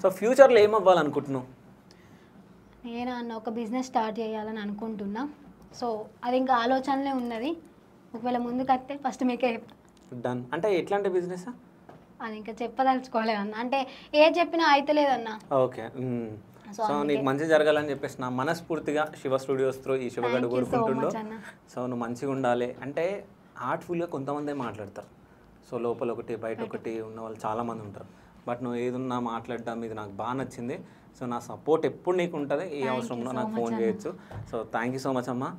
So ఫ్యూచర్లో ఏమవ్వాలనుకుంటున్నావు? నేను అన్న ఒక బిజినెస్ స్టార్ట్ చేయాలని అనుకుంటున్నా. సో అది ఇంకా ఆలోచనలే ఉన్నది. ఒకవేళ ముందుకు వస్తే ఫస్ట్ మీకే చెప్తా. డన్. అంటే ఎట్లాంటి బిజినెస్? అది ఇంకా చెప్పదలుచుకోలేదు అన్న. అంటే ఏ చెప్పినా అయితలేదన్న. ఓకే. సో నీకు మంచి జరగాలని చెప్పేసి నా మనస్ఫూర్తిగా శివ స్టూడియోస్ త్రూ ఈ శివగడ్డ కోరుకుంటుండో. సో నువ్వు మంచిగా ఉండాలి. అంటే ఆర్ట్ఫుల్గా కొంతమందే మాట్లాడతారు. సో లోపల ఒకటి బయట ఒకటి ఉన్న వాళ్ళు చాలామంది ఉంటారు. బట్ నువ్వు ఏదున్నా మాట్లాడడం ఇది నాకు బాగా నచ్చింది. సో నా సపోర్ట్ ఎప్పుడు నీకు ఉంటుంది. ఏ అవసరంలో నాకు ఫోన్ చేయొచ్చు. So thank you so much అమ్మా.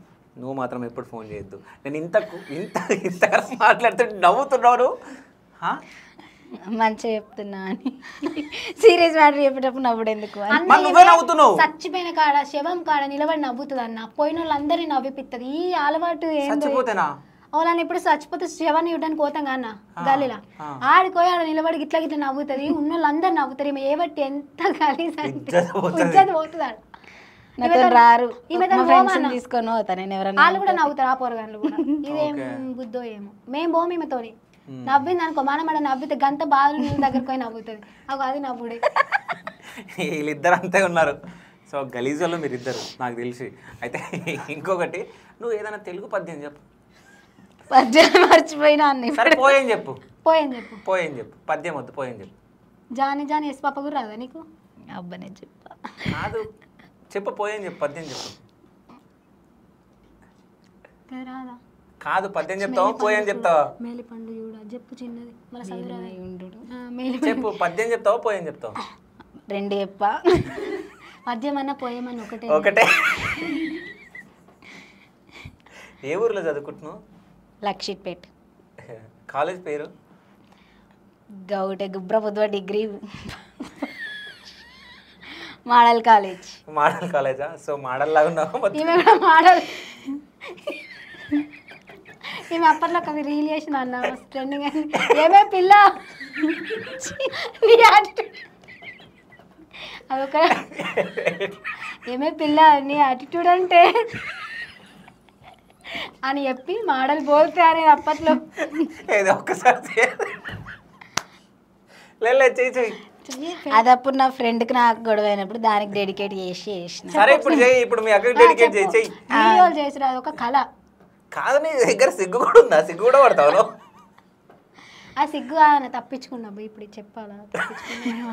నువ్వు మాత్రం ఎప్పుడు ఫోన్ చేయొద్దు. నేను ఇంతగా మాట్లాడుతూ నవ్వుతున్నాను. మంచిగా చెప్తున్నా అని సీరియస్ మ్యాటర్ చెప్పేటప్పుడు నవ్వుడు ఎందుకు? చచ్చిపోయిన కాడ శవం కాడ నిలబడి నవ్వుతుంది అన్న. పోయిన వాళ్ళందరినీ నవ్విపిస్తుంది. ఈ అలవాటు ఏంటో వాళ్ళని ఇప్పుడు చచ్చిపోతే శవాన్ని ఇవ్వడానికి పోతాం అన్న గల్లీలా. ఆడిపోయి ఆడ నిలబడి గిట్లా గిట్లా నవ్వుతుంది. ఉన్న వాళ్ళందరూ నవ్వుతారు. ఈమె ఏ బట్టి ఎంత గలీజ్ అంటే పోతుంది. రారు తీసుకొని పోతాను నేను. ఎవరైనా వాళ్ళు కూడా నవ్వుతారు. ఆ పోరగాళ్ళు కూడా ఇదేం బుద్ధో ఏమో. మేము పోము ఈమెతోని. నవ్వింది అనుకో మనం నవ్వితే గంత బాధ దగ్గరకు పోయి నవ్వుతుంది. అది నవ్వుడే. వీళ్ళిద్దరు అంతే ఉన్నారు. సో గలీజ్ వాళ్ళు మీరిద్దరు నాకు తెలిసి. అయితే ఇంకొకటి, నువ్వు ఏదైనా తెలుగు పద్యం చెప్పు. పద్యం మర్చిపోయినా అన్ని. సరే పోయేం చెప్పు. పోయేం చెప్పు. పద్యం వద్దు, పోయేం చెప్పు. జాని జాని ఎస్ పాప కూడా రాదా నీకు? అబ్బనే చెప్పా. కాదు చెప్పు, పోయేం చెప్పు. పద్యం చెప్పు. రాదా? కాదు పద్యం చెప్తావా పోయేం చెప్తావా? మేలి పండు చూడ చెప్పు చిన్నది. చెప్పు. పద్యం చెప్తావా పోయేం చెప్తావా? రెండు చెప్పా. పద్యం అన్న పోయేమని ఒకటే. ఏ ఊర్లో చదువుకుంటున్నావు? లక్షిట్పేట్. కాలేజ్ పేరు? గౌటే గుబ్రపుద్వ డిగ్రీ మోడల్ కాలేజ్. మోడల్ కాలేజా? సో మోడల్ లాగా ఉన్నావు. మోడల్ ఈమె అప్పట్లో ఒక రీల్ చేసిన అన్న ట్రెండింగ్. ఏమే పిల్ల అదొక ఏమే పిల్ల నీ యాటిట్యూడ్ అంటే అని చెప్పి మోడల్ బోల్తే అని అప్పట్లో. ఏదో ఒక్కసారి అది అప్పుడు నా ఫ్రెండ్ కి నాకు గొడవ అయినప్పుడు దానికి డెడికేట్ చేసిన. సరే ఇప్పుడు చేయి. ఇప్పుడు మీ అక్కడికి డెడికేట్ చేయి. వీడియోలు చేసిరా అది ఒక కళ కాదు. నీ దగ్గర సిగ్గు కూడా ఉందా? సిగ్గు కూడా పడతావు? ఆ సిగ్గు తప్పించుకున్నా. ఇప్పుడు చెప్పాలా? తప్పించుకున్నా.